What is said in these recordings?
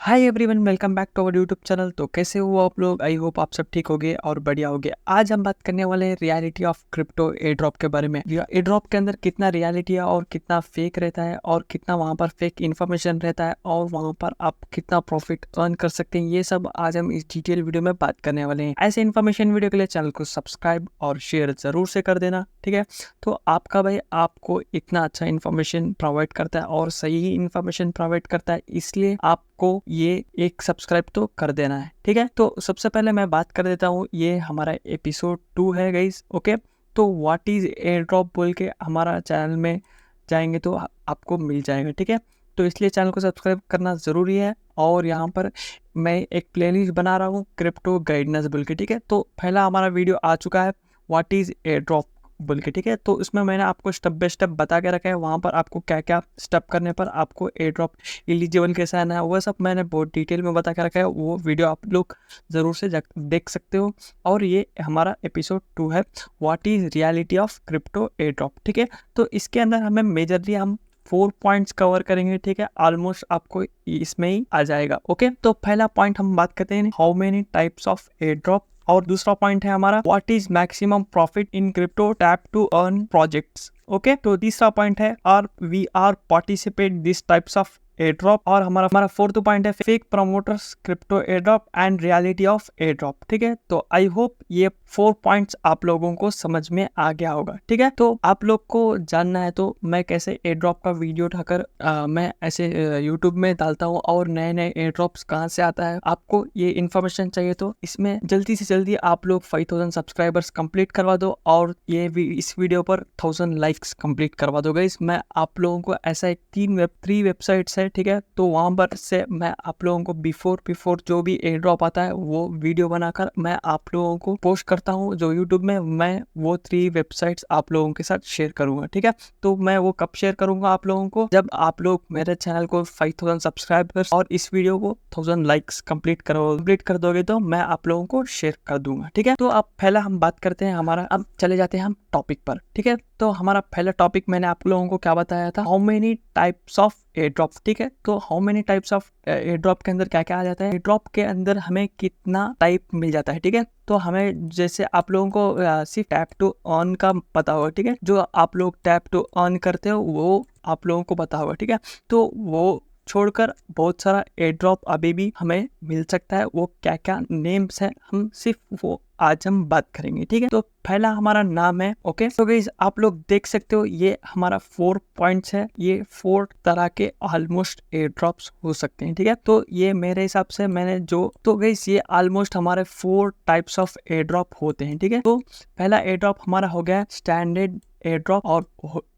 Hi everyone, welcome back to our YouTube channel. तो कैसे हो आप लोग? आई होप आप सब ठीक होगे और बढ़िया होगे। आज हम बात करने वाले हैं reality of crypto air drop के बारे में। एयर ड्रॉप के अंदर कितना रियलिटी है और कितना फेक रहता है और कितना वहां पर फेक इन्फॉर्मेशन रहता है और वहां पर आप कितना प्रॉफिट अर्न कर सकते हैं, ये सब आज हम इस डिटेल वीडियो में बात करने वाले हैं। ऐसे इन्फॉर्मेशन वीडियो के लिए चैनल को सब्सक्राइब और शेयर जरूर से कर देना, ठीक है। तो आपका भाई आपको इतना अच्छा इन्फॉर्मेशन प्रोवाइड करता है और सही इन्फॉर्मेशन प्रोवाइड करता है, इसलिए आपको ये एक सब्सक्राइब तो कर देना है, ठीक है। तो सबसे पहले मैं बात कर देता हूँ, ये हमारा एपिसोड 2 है गाइस, ओके। तो व्हाट इज एयर ड्रॉप बोल के हमारा चैनल में जाएंगे तो आपको मिल जाएगा, ठीक है। तो इसलिए चैनल को सब्सक्राइब करना ज़रूरी है। और यहाँ पर मैं एक प्लेलिस्ट बना रहा हूँ क्रिप्टो गाइडेंस बोल के, ठीक है। तो पहला हमारा वीडियो आ चुका है व्हाट इज एयर ड्रॉप बोल के, ठीक है। तो इसमें मैंने आपको स्टेप बाय स्टेप बता के रखा है, वहाँ पर आपको क्या क्या स्टेप करने पर आपको एयर ड्रॉप एलिजिबल कैसा है ना, वो सब मैंने बहुत डिटेल में बता के रखा है। वो वीडियो आप लोग ज़रूर से देख सकते हो। और ये हमारा एपिसोड 2 है what is reality of crypto air drop, ठीक है। तो इसके अंदर हमें मेजरली हम 4 पॉइंट्स कवर करेंगे, ठीक है। ऑलमोस्ट आपको इसमें ही आ जाएगा, ओके। तो पहला पॉइंट हम बात करते हैं how many types of air drop, और दूसरा पॉइंट है हमारा what is maximum profit in crypto tap to earn projects, okay. तो तीसरा पॉइंट है are we are participate this types of air drop, और हमारा फोर्थ पॉइंट है fake promoters crypto air drop and reality of air drop, ठीक है। तो आई होप ये 4 पॉइंट्स आप लोगों को समझ में आ गया होगा, ठीक है। तो आप लोग को जानना है तो मैं कैसे एयर ड्रॉप का वीडियो उठाकर मैं ऐसे यूट्यूब में डालता हूँ और नए नए एयर ड्रॉप्स कहाँ से आता है, आपको ये इन्फॉर्मेशन चाहिए तो इसमें जल्दी से जल्दी आप लोग 5000 सब्सक्राइबर्स कंप्लीट करवा दो और ये इस वीडियो पर 1000 लाइक्स कंप्लीट करवा दो गाइस। मैं आप लोगों को ऐसा एक 3 वेबसाइट्स है, ठीक है। तो वहां पर से मैं आप लोगों को बिफोर जो भी एयर ड्रॉप आता है वो वीडियो बनाकर मैं आप लोगों को पोस्ट करता हूँ जो यूट्यूब में। मैं वो 3 वेबसाइट्स आप लोगों के साथ शेयर करूंगा, ठीक है। तो मैं वो कब शेयर करूंगा आप लोगों को, जब आप लोग मेरे चैनल को 5000 सब्सक्राइबर्स और इस वीडियो को 1000 लाइक्स कंप्लीट कर दोगे तो मैं आप लोगों को शेयर कर दूंगा, ठीक है। तो अब पहला हम बात करते हैं हमारा, अब चले जाते हैं हम टॉपिक पर, ठीक है। तो हमारा पहला टॉपिक मैंने आप लोगों को क्या बताया था, how many types of air drop, ठीक है। तो how many types of air drop के अंदर क्या क्या आ जाता है, एयर ड्रॉप के अंदर हमें कितना टाइप मिल जाता है, ठीक है। तो हमें जैसे आप लोगों को सिर्फ टैप टू अर्न का पता होगा, ठीक है। जो आप लोग टैप टू अर्न करते हो वो आप लोगों को पता होगा, ठीक है। तो वो छोड़कर बहुत सारा एयर ड्रॉप अभी भी हमें मिल सकता है, वो क्या क्या नेम्स है हम सिर्फ वो आज हम बात करेंगे, ठीक है। तो पहला हमारा नाम है, ओके। तो गाइस आप लोग देख सकते हो ये हमारा 4 पॉइंट्स है, ये 4 तरह के ऑलमोस्ट एयर ड्रॉप्स हो सकते हैं, ठीक है। तो ये मेरे हिसाब से मैंने जो, तो गाइस ये ऑलमोस्ट हमारे 4 टाइप्स ऑफ एयर ड्रॉप होते हैं, ठीक है। तो पहला एयर ड्रॉप हमारा हो गया स्टैंडर्ड एयर ड्रॉप, और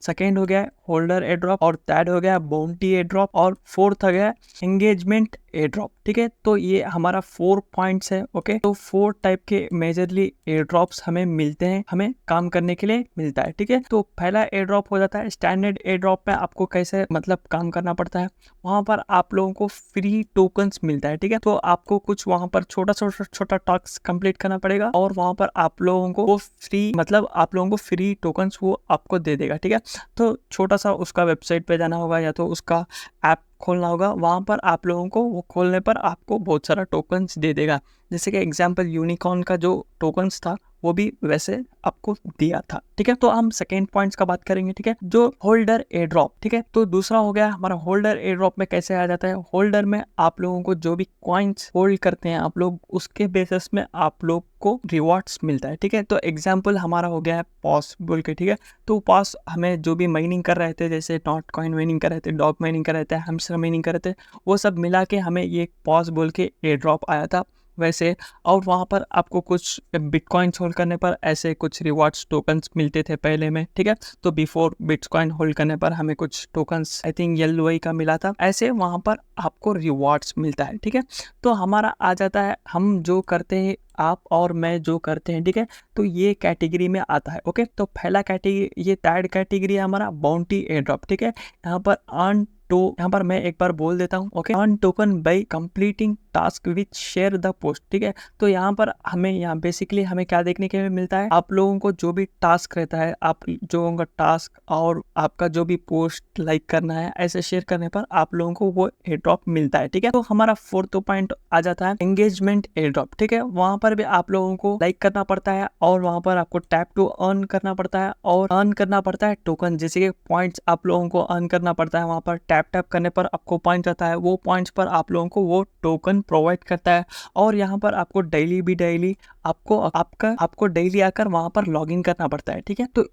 सेकेंड हो गया होल्डर एयर ड्रॉप, और थर्ड हो गया बाउंटी एयर ड्रॉप, और फोर्थ हो गया एंगेजमेंट एयर ड्रॉप, ठीक है। तो ये हमारा 4 पॉइंट्स है, ओके। तो 4 टाइप के मेजरली एयर ड्रॉप्स हमें मिलते हैं, हमें काम करने के लिए मिलता है, ठीक है। तो पहला एयर ड्रॉप हो जाता है स्टैंडर्ड एयर ड्रॉप में आपको कैसे मतलब काम करना पड़ता है, वहां पर आप लोगों को फ्री टोकन्स मिलता है, ठीक है। तो आपको कुछ वहां पर छोटा टास्क कंप्लीट करना पड़ेगा और वहां पर आप लोगों को फ्री मतलब आप लोगों को फ्री टोकन्स वो आपको दे देगा, ठीक है। तो छोटा सा उसका वेबसाइट पे जाना होगा या तो उसका ऐप खोलना होगा, वहाँ पर आप लोगों को वो खोलने पर आपको बहुत सारा टोकन्स दे देगा। जैसे कि एग्जांपल यूनिकॉर्न का जो टोकन्स था वो भी वैसे आपको दिया था, ठीक है। तो हम सेकेंड पॉइंट्स का बात करेंगे, ठीक है, जो होल्डर एयर ड्रॉप, ठीक है। तो दूसरा हो गया हमारा होल्डर एयर ड्रॉप में कैसे आ जाता है, होल्डर में आप लोगों को जो भी कॉइन्स होल्ड करते हैं आप लोग, उसके बेसिस में आप लोग को रिवॉर्ड्स मिलता है, ठीक है। तो एग्जाम्पल हमारा हो गया है पॉस बोल के, ठीक है। तो पॉस हमें जो भी माइनिंग कर रहे थे, जैसे नॉट कॉइन माइनिंग कर रहे थे, डॉग माइनिंग कर रहे थे, हैमस्टर माइनिंग कर रहे थे, वो सब मिला के हमें ये पॉस बोल के एयर ड्रॉप आया था वैसे। और वहाँ पर आपको कुछ बिटकॉइंस होल्ड करने पर ऐसे कुछ रिवॉर्ड्स टोकन्स मिलते थे पहले में, ठीक है। तो बिफोर बिटकॉइन होल्ड करने पर हमें कुछ टोकन्स आई थिंक YLOI का मिला था, ऐसे वहाँ पर आपको रिवॉर्ड्स मिलता है, ठीक है। तो हमारा आ जाता है हम जो करते हैं, आप और मैं जो करते हैं, ठीक है। तो ये कैटेगरी में आता है, ओके। तो पहला कैटेगरी, ये थर्ड कैटेगरी है हमारा बाउंटी एयर ड्रॉप, ठीक है। यहाँ पर अर्न तो यहाँ पर मैं एक बार बोल देता हूँ, okay. Earn token bye completing task which share the post. ठीक है, तो यहाँ पर यहाँ बेसिकली हमें क्या देखने के लिए मिलता है, आप लोगों को जो भी टास्क रहता है, आप जो लोगों का टास्क और आपका जो भी पोस्ट लाइक करना है, ऐसे शेयर करने पर आप लोगों को वो एयर ड्रॉप मिलता है। ठीक है, तो हमारा फोर्थ पॉइंट आ जाता है एंगेजमेंट एयर ड्रॉप। ठीक है, वहां पर भी आप लोगों को लाइक करना पड़ता है और वहां पर आपको टैप टू अर्न करना पड़ता है और अर्न करना पड़ता है टोकन, जैसे कि पॉइंट्स आप लोगों को अर्न करना पड़ता है। वहां पर टैप टैप करने पर आपको पॉइंट आता है, वो पॉइंट्स पर आप लोगों को वो टोकन प्रोवाइड करता है और यहाँ पर आपको डेली आपको डेली आकर वहां पर लॉग इन करना पड़ता है। ठीक है, तो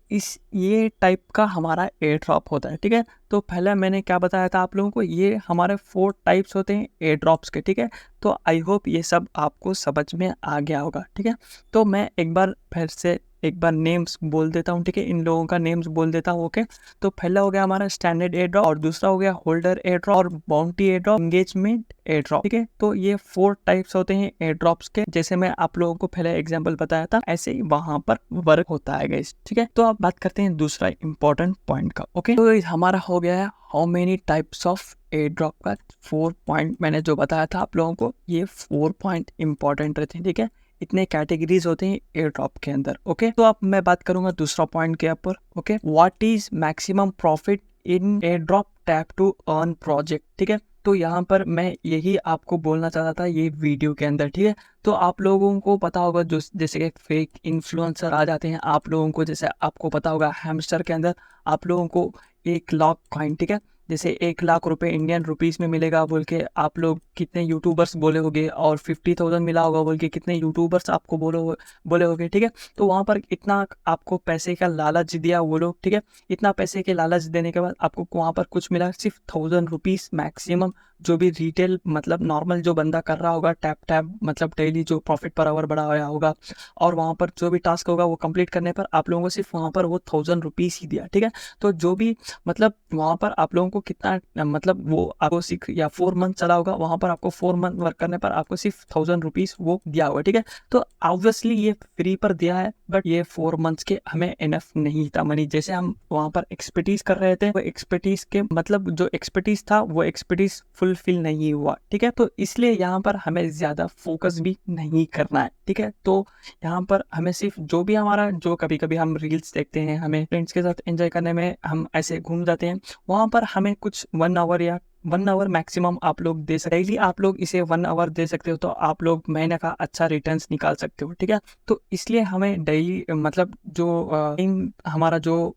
ये टाइप का हमारा एयर ड्रॉप होता है। ठीक है, तो पहले मैंने क्या बताया था आप लोगों को, ये हमारे 4 टाइप्स होते हैं एयर ड्रॉप्स के। ठीक है, तो आई होप ये सब आपको समझ में आ गया होगा। ठीक है, तो मैं एक बार नेम्स बोल देता हूँ। ठीक है, इन लोगों का नेम्स बोल देता हूँ। ओके, तो पहला हो गया हमारा स्टैंडर्ड एयर ड्रॉप और दूसरा हो गया होल्डर एयर ड्रॉप और bounty air drop, engagement air drop. ठीक है, तो ये 4 टाइप्स होते हैं एयर ड्रॉप्स के, जैसे मैं आप लोगों को पहले एग्जांपल बताया था, ऐसे ही वहां पर वर्क होता है गाइस। ठीक है, तो अब बात करते हैं दूसरा इंपॉर्टेंट पॉइंट का। ओके, तो हमारा हो गया है how many types of air drop का 4 पॉइंट मैंने जो बताया था आप लोगों को, ये 4 पॉइंट इंपॉर्टेंट रहते हैं। ठीक है, इतने कैटेगरीज होते हैं एयर ड्रॉप के अंदर। ओके, तो अब मैं बात करूंगा दूसरा पॉइंट के ऊपर। Okay, what is maximum profit in air drop tap to earn project. ठीक है, तो यहाँ पर मैं यही आपको बोलना चाहता था ये वीडियो के अंदर। ठीक है, तो आप लोगों को पता होगा जो जैसे कि फेक इन्फ्लुएंसर आ जाते हैं, आप लोगों को जैसे आपको पता होगा हैमस्टर के अंदर आप लोगों को 1 लाख कॉइन, ठीक है, जैसे 1 लाख रुपए इंडियन रुपीस में मिलेगा बोल के आप लोग कितने यूट्यूबर्स बोले होगे, और 50,000 मिला होगा बोल के कितने यूट्यूबर्स आपको बोले होगे। ठीक है, तो वहाँ पर इतना आपको पैसे का लालच दिया वो लोग। ठीक है, इतना पैसे के लालच देने के बाद आपको वहाँ पर कुछ मिला सिर्फ 1000 रुपीज मैक्सिमम। जो भी रिटेल मतलब नॉर्मल जो बंदा कर रहा होगा टैप टैप मतलब डेली जो प्रॉफिट पर आवर बढ़ा हुआ होगा, और वहाँ पर जो भी टास्क होगा वो कंप्लीट करने पर आप लोगों को सिर्फ वहाँ पर वो 1000 रुपीज ही दिया। ठीक है, तो जो भी मतलब वहाँ पर आप लोगों को कितना मतलब वो आपको 6 या 4 मंथ चला होगा, वहाँ पर आपको 4 मंथ वर्क करने पर आपको सिर्फ 1000 रुपीज वो दिया होगा। ठीक है, तो ऑब्वियसली ये फ्री पर दिया है, बट ये 4 मंथ्स के हमें इनफ नहीं था मनी। जैसे हम वहाँ पर एक्सपर्टीज कर रहे थे, वो एक्सपर्टीज के मतलब जो एक्सपर्टीज था वो एक्सपर्टीज फुलफिल नहीं हुआ। ठीक है, तो इसलिए यहाँ पर हमें ज्यादा फोकस भी नहीं करना है। ठीक है, तो यहाँ पर हमें सिर्फ जो भी हमारा जो कभी कभी हम रील्स देखते हैं, हमें फ्रेंड्स के साथ एंजॉय करने में हम ऐसे घूम जाते हैं, वहाँ पर हमें कुछ 1 आवर या 1 आवर मैक्सिमम आप लोग दे सकते, डेली आप लोग इसे 1 आवर दे सकते हो, तो आप लोग महीने का अच्छा रिटर्न्स निकाल सकते हो। ठीक है, तो इसलिए हमें डेली मतलब जो हमारा जो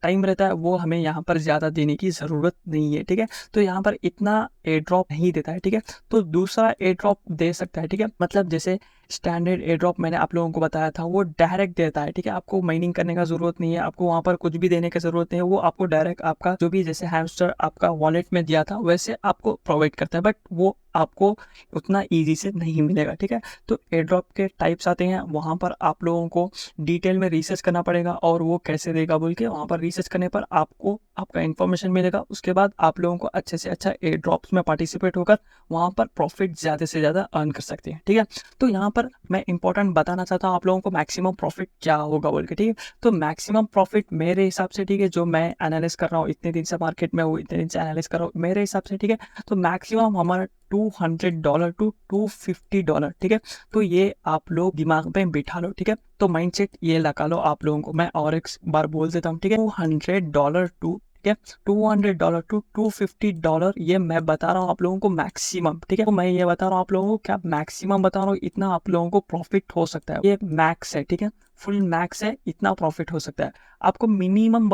टाइम रहता है वो हमें यहाँ पर ज्यादा देने की जरूरत नहीं है। ठीक है, तो यहाँ पर इतना एयर ड्रॉप नहीं देता है। ठीक है, तो दूसरा एयर ड्रॉप दे सकता है। ठीक है, मतलब जैसे स्टैंडर्ड एयर ड्रॉप मैंने आप लोगों को बताया था वो डायरेक्ट देता है। ठीक है, आपको माइनिंग करने का जरूरत नहीं है, आपको वहां पर कुछ भी देने की जरूरत नहीं है, वो आपको डायरेक्ट आपका जो भी जैसे हैमस्टर आपका वॉलेट में दिया था वैसे आपको प्रोवाइड करता है, बट वो आपको उतना इजी से नहीं मिलेगा। ठीक है, तो एयर ड्रॉप के टाइप्स आते हैं, वहां पर आप लोगों को डिटेल में रिसर्च करना पड़ेगा और वो कैसे देगा बोल के वहां पर रिसर्च करने पर आपको आपका इन्फॉर्मेशन मिलेगा। उसके बाद आप लोगों को अच्छे से अच्छा एयर ड्रॉप्स में पार्टिसिपेट होकर वहां पर प्रॉफिट ज्यादा से ज्यादा अर्न कर सकते हैं। ठीक है, तो यहाँ पर मैं इंपॉर्टेंट बताना चाहता हूँ आप लोगों को मैक्सिमम प्रॉफिट क्या होगा बोल के। ठीक है, तो मैक्सिमम प्रॉफिट मेरे हिसाब से, ठीक है, जो मैं एनालिस कर रहा हूँ इतने दिन से मार्केट में, वो इतने दिन से एनालिस कर रहा हूँ मेरे हिसाब से। ठीक है, तो मैक्सिमम हमारा $200 to $250। ठीक है, तो ये आप लोग दिमाग में बिठा लो। ठीक है, तो माइंडसेट ये लगा लो आप लोगों को। मैं और एक बार बोल देता हूँ। ठीक है, $200 टू ठीक है $200 to $250 ये मैं बता रहा हूँ आप लोगों को मैक्सिमम। ठीक है, तो मैं ये बता रहा हूँ आप लोगों को, क्या मैक्सिमम बता रहा हूँ, इतना आप लोगों को प्रॉफिट हो सकता है। ये मैक्स है। ठीक है, फुल मैक्स है, इतना प्रॉफिट हो सकता है। आपको मिनिमम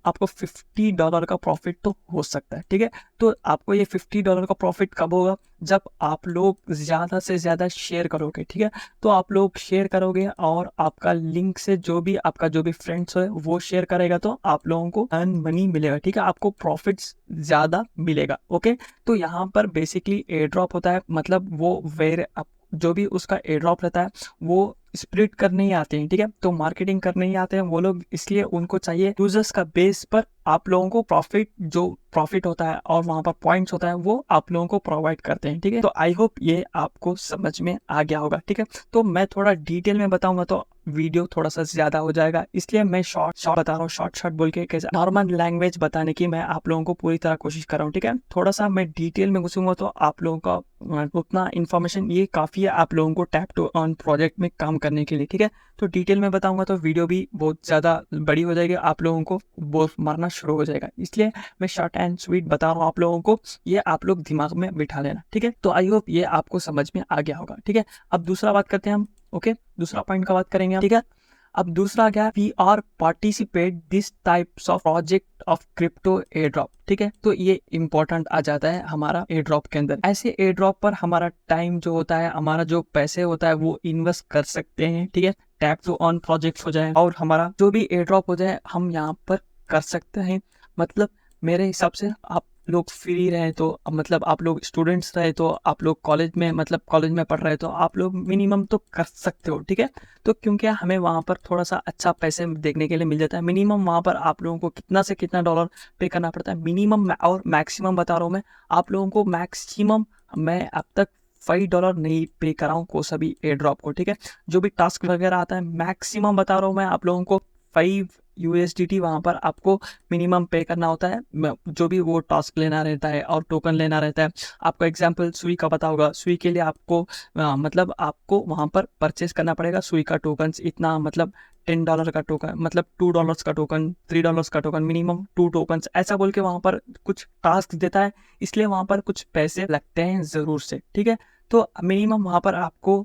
आपको $50 का प्रॉफिट तो हो सकता है। ठीक है, तो आपको ये $50 का प्रॉफिट कब होगा, जब आप लोग ज्यादा से ज्यादा शेयर करोगे। ठीक है, तो आप लोग शेयर करोगे और आपका लिंक से जो भी आपका जो भी फ्रेंड्स है वो शेयर करेगा, तो आप लोगों को अर्न मनी मिलेगा। ठीक है, आपको प्रॉफिट ज्यादा मिलेगा। ओके, तो यहाँ पर बेसिकली एयर ड्रॉप होता है, मतलब वो जो भी उसका एयर ड्रॉप रहता है वो स्प्लिट करने ही आते हैं। ठीक है, तो मार्केटिंग करने ही आते हैं वो लोग, इसलिए उनको चाहिए यूजर्स का बेस पर आप लोगों को प्रॉफिट होता है और वहां पर पॉइंट्स होता है वो आप लोगों को प्रोवाइड करते हैं। ठीक है, तो आई होप ये आपको समझ में आ गया होगा। ठीक है, तो मैं थोड़ा डिटेल में बताऊंगा तो वीडियो थोड़ा सा ज़्यादा हो जाएगा, इसलिए मैं शॉर्ट बता रहा हूँ। शॉर्ट बोल के कैसे नॉर्मल लैंग्वेज बताने की मैं आप लोगों को पूरी तरह कोशिश कर रहा हूँ, ठीक है। थोड़ा सा मैं डिटेल में घुसूंगा तो आप लोगों का उतना इन्फॉर्मेशन ये काफ़ी है आप लोगों को टैप टू ऑन प्रोजेक्ट में काम करने के लिए, ठीक है। तो डिटेल में बताऊंगा तो वीडियो भी बहुत ज़्यादा बड़ी हो जाएगी, आप लोगों को बोर मारना शुरू हो जाएगा, इसलिए मैं शॉर्ट एंड स्वीट बता रहा हूँ आप लोगों को। ये आप लोग दिमाग में बिठा लेना, ठीक है। तो आई होप ये आपको समझ में आ गया होगा, ठीक है। अब दूसरा बात करते हैं हम, ओके। दूसरा पॉइंट का बात करेंगे हम, ठीक है। अब दूसरा क्या, we are participate this types of project of crypto air drop, ठीक है। तो ये इंपॉर्टेंट आ जाता है हमारा एयर ड्रॉप के अंदर। ऐसे एयर ड्रॉप पर हमारा टाइम जो होता है, हमारा जो पैसे होता है वो इन्वेस्ट कर सकते हैं, ठीक है। टैप टू ऑन प्रोजेक्ट हो जाए और हमारा जो भी एयर ड्रॉप हो जाए हम यहाँ पर कर सकते हैं। मतलब मेरे हिसाब से आप लोग फ्री रहे तो मतलब आप लोग स्टूडेंट्स रहे तो आप लोग कॉलेज में मतलब कॉलेज में पढ़ रहे तो आप लोग मिनिमम तो कर सकते हो, ठीक है। तो क्योंकि हमें वहाँ पर थोड़ा सा अच्छा पैसे देखने के लिए मिल जाता है। मिनिमम वहाँ पर आप लोगों को कितना से कितना डॉलर पे करना पड़ता है मिनिमम, और मैक्सिमम बता रहा हूँ मैं आप लोगों को। मैक्सिमम मैं अब तक $5 नहीं पे करा हूँ को सभी एयर ड्रॉप को, ठीक है। जो भी टास्क वगैरह आता है मैक्सिमम बता रहा हूँ मैं आप लोगों को 5 USDT वहाँ पर आपको मिनिमम पे करना होता है, जो भी वो टास्क लेना रहता है और टोकन लेना रहता है। आपको एग्जांपल सुई का पता होगा, सुई के लिए आपको मतलब आपको वहाँ पर परचेस करना पड़ेगा सुई का टोकन इतना, मतलब $10 का टोकन, मतलब $2 का टोकन, $3 का टोकन, मिनिमम 2 टोकन ऐसा बोल के वहाँ पर कुछ टास्क देता है, इसलिए वहाँ पर कुछ पैसे लगते हैं ज़रूर से, ठीक है। तो मिनिमम वहाँ पर आपको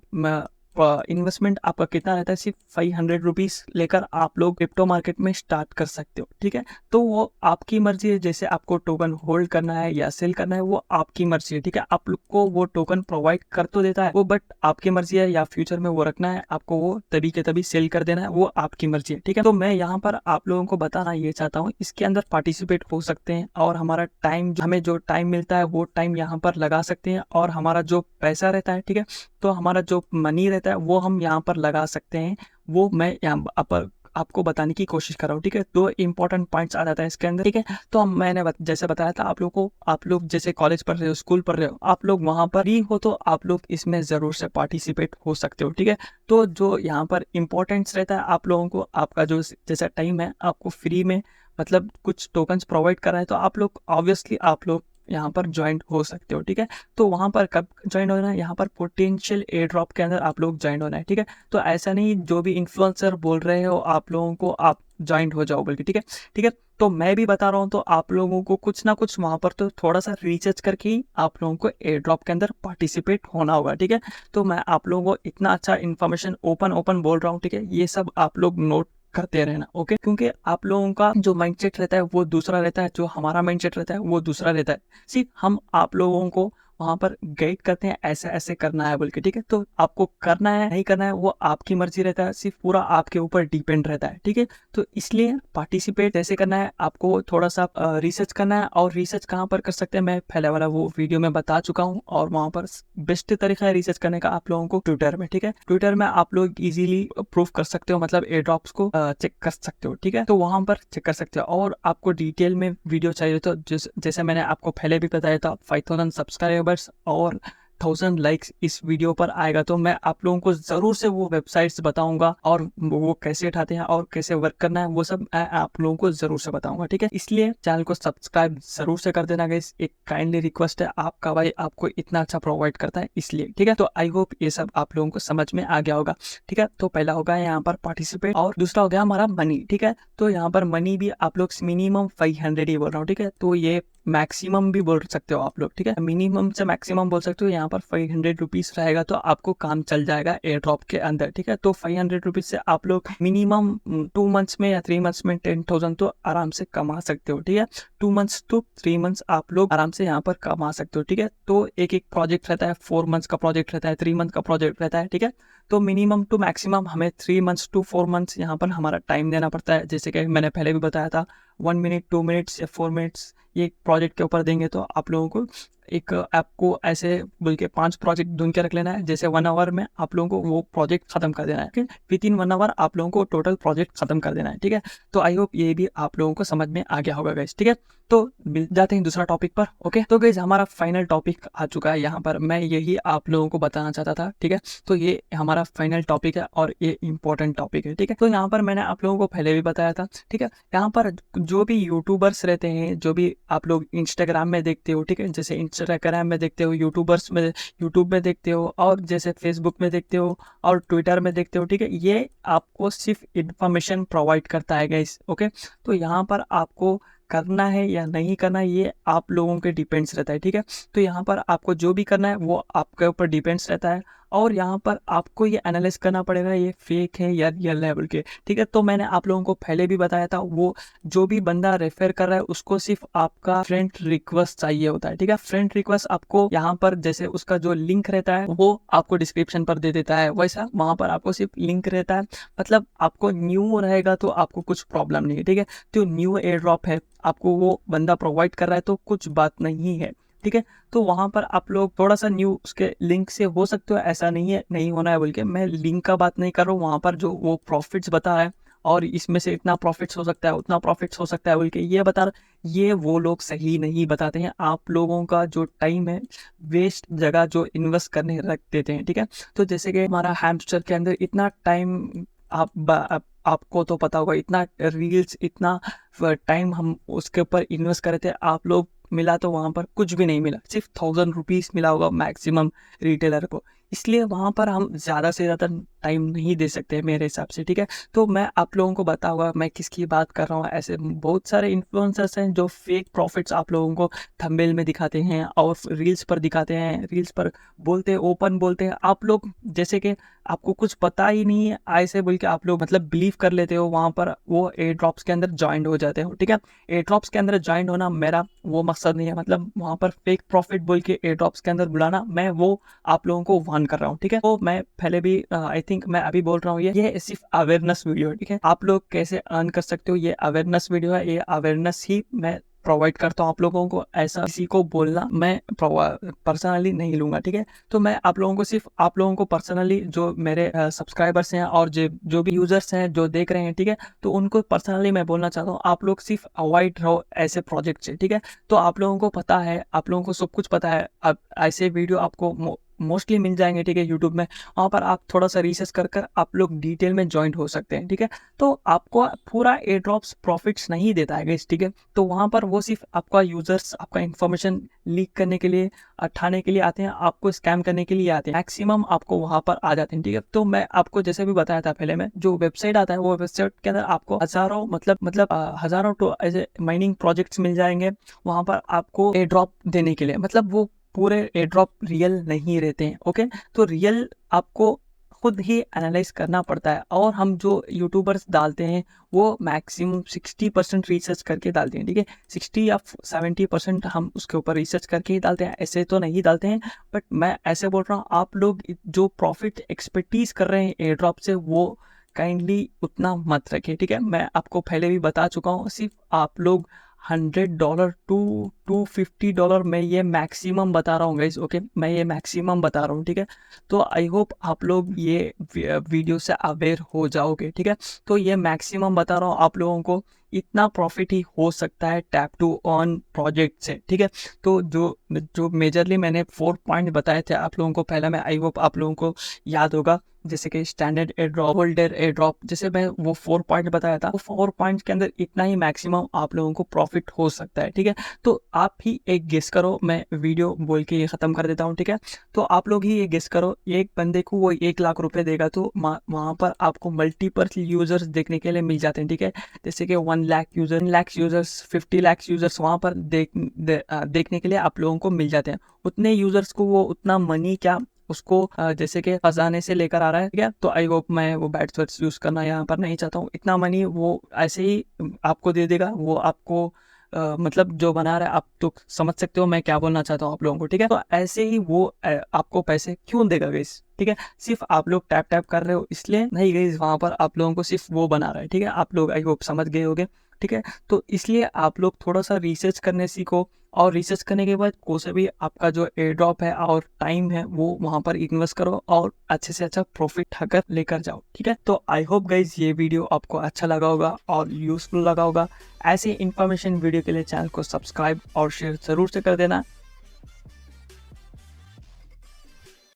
इन्वेस्टमेंट आपका कितना रहता है, सिर्फ ₹500 लेकर आप लोग क्रिप्टो मार्केट में स्टार्ट कर सकते हो, ठीक है। तो वो आपकी मर्जी है, जैसे आपको टोकन होल्ड करना है या सेल करना है वो आपकी मर्जी है, ठीक है। आप लोग को वो टोकन प्रोवाइड कर तो देता है वो, बट आपकी मर्जी है, या फ्यूचर में वो रखना है आपको, वो तभी के तभी सेल कर देना है, वो आपकी मर्जी है, ठीक है। तो मैं यहाँ पर आप लोगों को बताना ये चाहता हूँ, इसके अंदर पार्टिसिपेट हो सकते हैं और हमारा टाइम, हमें जो टाइम मिलता है वो टाइम यहाँ पर लगा सकते हैं, और हमारा जो पैसा रहता है, ठीक है, तो हमारा जो मनी रहता है वो हम यहाँ पर लगा सकते हैं। वो मैं यहाँ पर आपको बताने की कोशिश कर रहा हूँ, ठीक है। 2 इंपॉर्टेंट पॉइंट्स आ जाता है इसके अंदर, ठीक है। तो मैंने जैसे बताया था आप लोग को, आप लोग जैसे कॉलेज पढ़ रहे हो, स्कूल पढ़ रहे हो, आप लोग वहाँ पर ही हो तो आप लोग इसमें ज़रूर से पार्टिसिपेट हो सकते हो, ठीक है। तो जो यहाँ पर इम्पोर्टेंस रहता है आप लोगों को, आपका जो जैसा टाइम है आपको फ्री में मतलब कुछ टोकन्स प्रोवाइड कर रहा है, तो आप लोग ऑब्वियसली आप लोग यहाँ पर ज्वाइन हो सकते हो, ठीक है। तो वहाँ पर कब ज्वाइन होना है, यहाँ पर पोटेंशियल एयर ड्रॉप के अंदर आप लोग ज्वाइन होना है, ठीक है। तो ऐसा नहीं जो भी इन्फ्लुएंसर बोल रहे हो आप लोगों को आप ज्वाइन हो जाओ बल्कि, ठीक है, ठीक है। तो मैं भी बता रहा हूँ तो आप लोगों को कुछ ना कुछ वहाँ पर तो थोड़ा सा रिसर्च करके ही आप लोगों को एयर ड्रॉप के अंदर पार्टिसिपेट होना होगा, ठीक है। तो मैं आप लोगों को इतना अच्छा इन्फॉर्मेशन ओपन बोल रहा हूँ, ठीक है। ये सब आप लोग नोट करते रहना, ओके। क्योंकि आप लोगों का जो माइंडसेट रहता है वो दूसरा रहता है, जो हमारा माइंडसेट रहता है वो दूसरा रहता है। सिर्फ हम आप लोगों को वहाँ पर गाइड करते हैं ऐसे ऐसे करना है बोल के, ठीक है। तो आपको करना है नहीं करना है वो आपकी मर्जी रहता है, सिर्फ पूरा आपके ऊपर डिपेंड रहता है, ठीक है। तो इसलिए पार्टिसिपेट कैसे करना है आपको थोड़ा सा रिसर्च करना है, और रिसर्च कहाँ पर कर सकते हैं मैं पहले वाला वो वीडियो में बता चुका हूँ, और वहाँ पर बेस्ट तरीका है रिसर्च करने का आप लोगों को ट्विटर में, ठीक है। ट्विटर में आप लोग इजीली प्रूव कर सकते हो, मतलब एयर ड्रॉप्स को चेक कर सकते हो, ठीक है। तो वहां पर चेक कर सकते हो, और आपको डिटेल में वीडियो चाहिए तो जैसे मैंने आपको पहले भी बताया था 5000 सब्सक्राइबर्स और 1000 लाइक्स इस वीडियो पर आएगा तो मैं आप लोगों को जरूर से वो वेबसाइट्स बताऊंगा, और वो कैसे उठाते हैं और कैसे वर्क करना है वो सब मैं आप लोगों को जरूर से बताऊंगा, ठीक है। इसलिए चैनल को सब्सक्राइब जरूर से कर देना गाइस, एक काइंडली रिक्वेस्ट है, आपका भाई आपको इतना अच्छा प्रोवाइड करता है इसलिए, ठीक है। तो आई होप ये सब आप लोगों को समझ में आ गया होगा, ठीक है। तो पहला होगा यहाँ पर पार्टिसिपेट, और दूसरा हो गया हमारा मनी, ठीक है। तो यहाँ पर मनी भी आप लोग मिनिमम 500 ही बोल रहा हूँ, ठीक है। तो ये मैक्सिमम भी बोल सकते हो आप लोग, ठीक है। मिनिमम से मैक्सिमम बोल सकते हो, यहाँ पर ₹500 रहेगा तो आपको काम चल जाएगा एयर ड्रॉप के अंदर, ठीक है। तो ₹500 से आप लोग मिनिमम 2 मंथ्स में या 3 मंथ्स में 10,000 तो आराम से कमा सकते हो, ठीक है। 2 मंथ्स to 3 मंथ्स आप लोग आराम से यहाँ पर कमा सकते हो, ठीक है। तो एक एक प्रोजेक्ट रहता है, 4 मंथ्स का प्रोजेक्ट रहता है, 3 मंथ का प्रोजेक्ट रहता है, ठीक है। तो मिनिमम टू मैक्सिमम हमें 3 मंथ्स to 4 मंथ्स यहाँ पर हमारा टाइम देना पड़ता है, जैसे कि मैंने पहले भी बताया था 1 मिनट 2 मिनट्स या 4 मिनट्स ये प्रोजेक्ट के ऊपर देंगे तो आप लोगों को एक आपको ऐसे बोल के 5 प्रोजेक्ट ढूंढ के रख लेना है, जैसे 1 आवर में आप लोगों को वो प्रोजेक्ट खत्म कर देना है। ठीक है, विद इन 1 आवर आप लोगों को टोटल प्रोजेक्ट खत्म कर देना है। ठीक है, तो आई होप ये भी आप लोगों को समझ में आ गया होगा गाइस। ठीक है, तो मिल जाते हैं दूसरा टॉपिक पर। ओके, तो गाइस हमारा फाइनल टॉपिक आ चुका है यहाँ पर, मैं यही आप लोगों को बताना चाहता था। ठीक है, तो ये हमारा फाइनल टॉपिक है और ये इंपॉर्टेंट टॉपिक है। ठीक है, तो यहाँ पर मैंने आप लोगों को पहले भी बताया था। ठीक है, यहाँ पर जो भी यूट्यूबर्स रहते हैं, जो भी आप लोग इंस्टाग्राम में देखते हो, ठीक है, जैसे इंस्टाग्राम में देखते हो, यूट्यूबर्स में यूट्यूब में देखते हो, और जैसे फेसबुक में देखते हो और ट्विटर में देखते हो। ठीक है, ये आपको सिर्फ इंफॉर्मेशन प्रोवाइड करता है गाइस। ओके, तो यहाँ पर आपको करना है या नहीं करना है ये आप लोगों के डिपेंड्स रहता है। ठीक है, तो यहाँ पर आपको जो भी करना है वो आपके ऊपर डिपेंड्स रहता है, और यहाँ पर आपको ये एनालाइज करना पड़ेगा ये फेक है या रियल लेवल के। ठीक है, तो मैंने आप लोगों को पहले भी बताया था, वो जो भी बंदा रेफर कर रहा है उसको सिर्फ आपका फ्रेंड रिक्वेस्ट चाहिए होता है। ठीक है, फ्रेंड रिक्वेस्ट आपको यहाँ पर जैसे उसका जो लिंक रहता है वो आपको डिस्क्रिप्शन पर दे देता है, वैसा वहां पर आपको सिर्फ लिंक रहता है। मतलब आपको न्यू रहेगा तो आपको कुछ प्रॉब्लम नहीं है। ठीक है, तो न्यू एयर ड्रॉप है, आपको वो बंदा प्रोवाइड कर रहा है तो कुछ बात नहीं है। ठीक है, तो वहां पर आप लोग थोड़ा सा न्यू उसके लिंक से हो सकते हो, ऐसा नहीं है नहीं होना है बोल के मैं लिंक का बात नहीं कर रहा हूँ। वहां पर जो वो प्रॉफिट्स बता है और इसमें से इतना प्रॉफिट्स हो सकता है उतना प्रॉफिट्स हो सकता है बोल के ये बता रहा, ये वो लोग सही नहीं बताते हैं। आप लोगों का जो टाइम है वेस्ट जगह जो इन्वेस्ट करने रख देते हैं। ठीक है, तो जैसे कि हमारा हैमस्टर के अंदर इतना टाइम आपको तो पता होगा, इतना रील्स इतना टाइम हम उसके ऊपर इन्वेस्ट करे थे, आप लोग मिला तो वहां पर कुछ भी नहीं मिला, सिर्फ 1000 रुपीज मिला होगा मैक्सिमम रिटेलर को। इसलिए वहां पर हम ज्यादा से ज्यादा टाइम नहीं दे सकते मेरे हिसाब से। ठीक है, तो मैं आप लोगों को बताऊंगा मैं किसकी बात कर रहा हूँ। ऐसे बहुत सारे इन्फ्लुएंसर्स हैं जो फेक प्रॉफिट्स आप लोगों को थंबनेल में दिखाते हैं और रील्स पर दिखाते हैं, रील्स पर बोलते हैं, ओपन बोलते हैं। आप लोग जैसे कि आपको कुछ पता ही नहीं है ऐसे बोल के आप लोग मतलब बिलीव कर लेते हो, वहां पर वो एयर ड्रॉप्स के अंदर ज्वाइन हो जाते हो। ठीक है, एयर ड्रॉप्स के अंदर ज्वाइन होना मेरा वो मकसद नहीं है, मतलब वहां पर फेक प्रॉफिट बोल के एयर ड्रॉप्स के अंदर बुलाना, मैं वो आप लोगों को वार्न कर रहा हूँ। ठीक है, तो मैं पहले भी आई थिंक मैं अभी बोल रहा हूँ, ये सिर्फ अवेयरनेस वीडियो है। ठीक है, आप लोग कैसे अर्न कर सकते हो ये अवेयरनेस वीडियो है, ये अवेयरनेस ही मैं प्रोवाइड करता हूँ आप लोगों को। ऐसा किसी को बोलना मैं पर्सनली नहीं लूंगा। ठीक है, तो मैं आप लोगों को सिर्फ आप लोगों को पर्सनली जो मेरे सब्सक्राइबर्स हैं और जो भी यूजर्स हैं जो देख रहे हैं, ठीक है, तो उनको पर्सनली मैं बोलना चाहता हूँ आप लोग सिर्फ अवॉइड रहो ऐसे प्रोजेक्ट से। ठीक है, तो आप लोगों को पता है, आप लोगों को सब कुछ पता है, अब ऐसे वीडियो आपको मोस्टली मिल जाएंगे। ठीक है, यूट्यूब में वहाँ पर आप थोड़ा सा रिसर्च कर आप लोग डिटेल में ज्वाइन हो सकते हैं। ठीक है, तो आपको पूरा एयर ड्रॉप्स प्रॉफिट्स नहीं देता है गाइस। ठीक है, तो वहाँ पर वो सिर्फ आपका यूजर्स आपका इन्फॉर्मेशन लीक करने के लिए उठाने के लिए आते हैं, आपको स्कैम करने के लिए आते हैं, मैक्सिमम आपको वहाँ पर आ जाते हैं। ठीक है, तो मैं आपको जैसे भी बताया था पहले में, जो वेबसाइट आता है वो वेबसाइट के अंदर आपको हजारों हजारों तो ऐसे माइनिंग प्रोजेक्ट्स मिल जाएंगे वहाँ पर आपको एयर ड्रॉप देने के लिए, मतलब वो पूरे एयर ड्रॉप रियल नहीं रहते हैं। ओके, तो रियल आपको खुद ही एनालाइज करना पड़ता है, और हम जो यूट्यूबर्स डालते हैं वो मैक्सिमम 60% रिसर्च करके डालते हैं। ठीक है, 60 या 70% हम उसके ऊपर रिसर्च करके ही डालते हैं, ऐसे तो नहीं डालते हैं। बट मैं ऐसे बोल रहा हूँ, आप लोग जो प्रॉफिट एक्सपेक्टीज कर रहे हैं एयर ड्रॉप से वो काइंडली उतना मत रखें। ठीक है, मैं आपको पहले भी बता चुका हूँ, सिर्फ आप लोग $100 टू $250 मैं ये मैक्सिमम बता रहा हूँ गाइस। ओके, मैं ये मैक्सिमम बता रहा हूँ। ठीक है, तो आई होप आप लोग ये वीडियो से अवेयर हो जाओगे। ठीक है, तो ये मैक्सिमम बता रहा हूँ आप लोगों को, इतना प्रॉफिट ही हो सकता है टैप टू ऑन प्रोजेक्ट से। ठीक है, तो जो मेजरली मैंने 4 पॉइंट बताए थे आप लोगों को पहले में, आई होप आप लोगों को याद होगा, जैसे कि standard air drop, holder air drop, जैसे मैं वो 4 पॉइंट बताया था, वो 4 पॉइंट के अंदर इतना ही मैक्सिमम आप लोगों को प्रॉफिट हो सकता है। ठीक है, तो आप ही एक गेस करो, मैं वीडियो बोल के ये खत्म कर देता हूँ। ठीक है, तो आप लोग ही ये गेस करो, एक बंदे को वो 1 लाख रुपए देगा तो वहां पर आपको मल्टीपल यूजर्स देखने के लिए मिल जाते हैं। ठीक है, जैसे कि 1 लाख यूजर्स 50 लाख यूजर्स वहां पर देखने के लिए आप लोगों को मिल जाते हैं। उतने यूजर्स को वो उतना मनी क्या उसको जैसे कि खजाने से लेकर आ रहा है। ठीक है, तो आई होप मैं वो बैड वर्ड्स यूज करना यहाँ पर नहीं चाहता हूँ, इतना मनी वो ऐसे ही आपको दे देगा, वो आपको मतलब जो बना रहा है, आप तो समझ सकते हो मैं क्या बोलना चाहता हूँ आप लोगों को। ठीक है, तो ऐसे ही वो आपको पैसे क्यों देगा गाइस। ठीक है, सिर्फ आप लोग टैप कर रहे हो इसलिए नहीं गाइस, वहां पर आप लोगों को सिर्फ वो बना रहा है। ठीक है, आप लोग आई होप समझ गए होगे। ठीक है। तो इसलिए आप लोग थोड़ा सा रिसर्च करने सीखो, और रिसर्च करने के बाद कोई सा भी आपका जो एयर ड्रॉप है और टाइम है वो वहाँ पर इन्वेस्ट करो और अच्छे से अच्छा प्रॉफिट उठाकर लेकर जाओ, ठीक है। तो आई होप गाइज ये वीडियो आपको अच्छा लगा होगा और यूजफुल लगा होगा। ऐसी इन्फॉर्मेशन वीडियो के लिए चैनल को सब्सक्राइब और शेयर जरूर से कर देना।